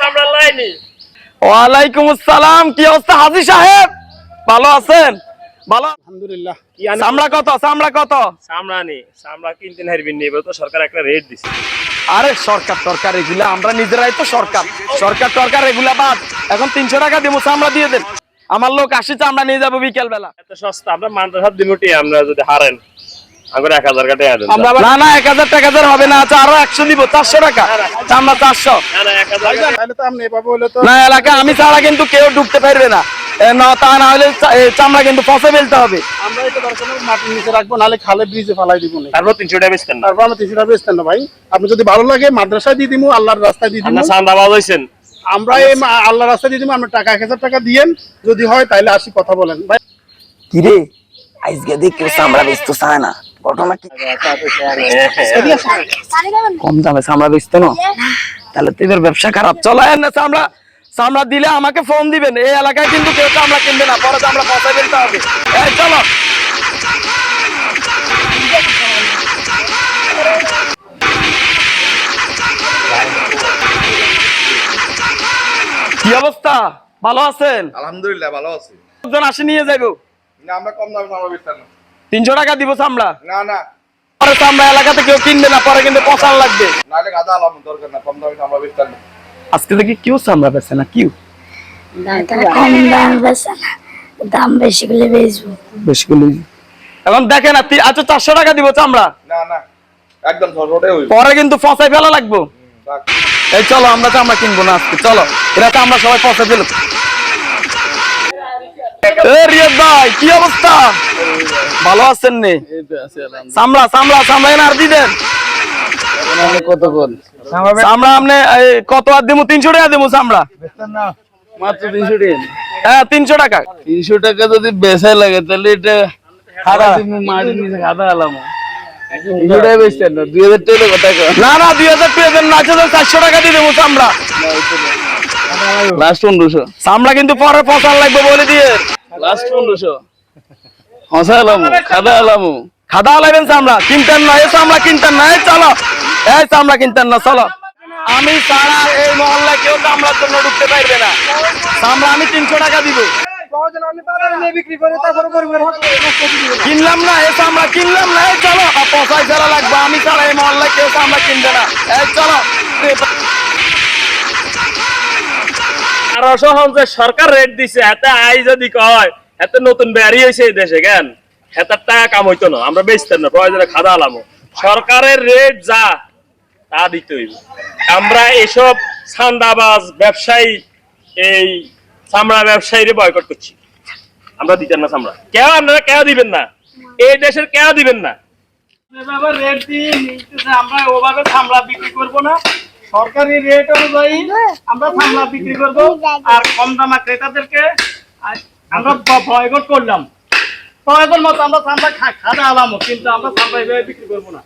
চামড়ার লাইনি। ওয়ালাইকুম আসসালাম, কি অবস্থা হাজী সাহেব? ভালো আছেন? ভালো আলহামদুলিল্লাহ। চামড়া কত? চামড়া কত? চামড়া নেই, চামড়া কিনতে হারবেন নিবে তো সরকার একটা রেট দিছে। আরে সরকার টরকার এগুলা আমরা নিজেরাই তো সরকার, সরকার টরকার এগুলা বাদ। এখন 300 টাকা দিব, চামড়া দিয়ে দেন। আমার লোক আসি, চামড়া নিয়ে যাবো বিকেল বেলা। এত সস্তা আমরা মানতে সব দিমটি, আমরা যদি হারেন আমরা 1000 টাকা দেন। না না 1000 টাকা হবে না, আচ্ছা আরো 100 দিব, 400 টাকা চামড়া 400। না না 1000 তাহলে তো আপনি এভাবে হলে তো না এলাকা আমি ছাড়া কিন্তু কেউ ঢুকতে পারবে না, না তা না হলে চামড়া কিন্তু পচে ফেলতে হবে। আমরা এটা দরকার হলে মাটির নিচে রাখবো, নাহলে খালে ব্রিজে ফালাই দিব না। তারপর 300 টাকা বেচতেন না। তারপর আমরা 300 টাকা বেচতেন না ভাই। আপনি যদি ভালো লাগে মাদ্রাসায় দিয়ে দিমু, আল্লাহর রাস্তায় দিয়ে দিমু। আপনার চাঁদাবাজ হইছেন। আমরা এই আল্লাহর রাস্তায় দিয়ে দিমু, আমরা টাকা 1000 টাকা দিয়েন, যদি হয় তাহলে আসি কথা বলেন ভাই। কি রে আজকে দেখ কেউ চামড়া বেচতে চায় না, ঘটনা কি? কম দামে চামড়া বেচতে না, তাহলে তো এদের ব্যবসা খারাপ। চলো না, চামড়া চামড়া দিলে আমাকে ফোন দিবেন। এই এলাকায় কিন্তু কেউ চামড়া কিনবে না, পরে চামড়া পচাই ফেলতে হবে। এই চলো। কি অবস্থা, ভালো আছেন? আলহামদুলিল্লাহ ভালো আছি। লোকজন আসে নিয়ে যাবো। না আমরা কম দামে চামড়া বেচতাম না। 300 টাকা দিব চামড়া। না না পরে চামড়া এলাকাতে কেউ কিনবে না, পরে কিন্তু পচার লাগবে। নাহলে গাদা আলাম দরকার না, কম দামে চামড়া বেচতাম না। আজকে দেখি কেউ চামড়া বেচে না, কেউ কম দাম বেচে না, দাম বেশি করে বেচবো। বেশি করে এখন দেখেন না। আচ্ছা 400 টাকা দিব চামড়া, না না একদম সরবরাহ হইব। পরে কিন্তু পচাই ফেলা লাগবো। থাক। এই চলো আমরা চামড়া কিনবো না আজকে, চলো এরা চামড়া সবাই পচাই ফেলো। রিয়াদ ভাই কি অবস্থা, ভালো আছেন নে? চামড়া চামড়া চামড়া এনে আর দিবেন কত কোন চামড়া আপনি কত আর দিব? 300 টাকা দিব চামড়া। মাত্র 300 টাকা। হ্যাঁ 300 টাকা। 300 টাকা যদি বেচাই লাগে তাহলে এটা খাদা মাটির নিচে খাদা আলাম। 300 টাকা বেচতেন না, 2000 টাকা কথা কয়। না না 2000 টাকা দেন না, 400 টাকা দিয়ে দেবো চামড়া। লাস্ট 1500। চামড়া কিন্তু পরে পচার লাগবে বলে দিয়ে। লাস্ট 1500 হসা আলাম, খাদা আলাম। খাদা লাগবেন চামড়া কিনতেন না, এই চামড়া কিনতেন না। এই চলো, এই চামড়া কিনতেন না, চলো। আমি ছাড়া এই মহল্লায় কেউ চামড়ার জন্য ঢুকতে পারবে না। চামড়া আমি 300 টাকা দিব। কিনলাম না এই চামড়া, কিনলাম না। এই চলো, পচাই ফেলা লাগবে। আমি ছাড়া এই মহল্লায় কেউ চামড়া কিনবে না। এই চলো। 1250 সরকার রেট দিছে, এতে আই যদি কয় এত নতুন বেরি হইছে এই দেশে কেন এত টাকা কাম হইতো না, আমরা বেচতেন না, প্রয়োজনে খাদা আলামো। সরকারের রেট যা তা দিতে হইব। আমরা এসব চাঁদাবাজ ব্যবসায়ী, এই চামড়া ব্যবসায়ীরে বয়কট করছি। আমরা দিতেন না চামড়া, কেউ আপনারা কেউ দিবেন না, এই দেশের কেউ দিবেন না। যেভাবে রেট দিয়ে নিতেছে আমরা ওভাবে চামড়া বিক্রি করব না। সরকারি রেট অনুযায়ী আমরা চামড়া বিক্রি করব, আর কম দামা ক্রেতাদেরকে আমরা বয়কট করলাম। প্রয়োজন মতো আমরা চামড়া খাদা আলামো, কিন্তু আমরা চামড়া এভাবে বিক্রি করব না।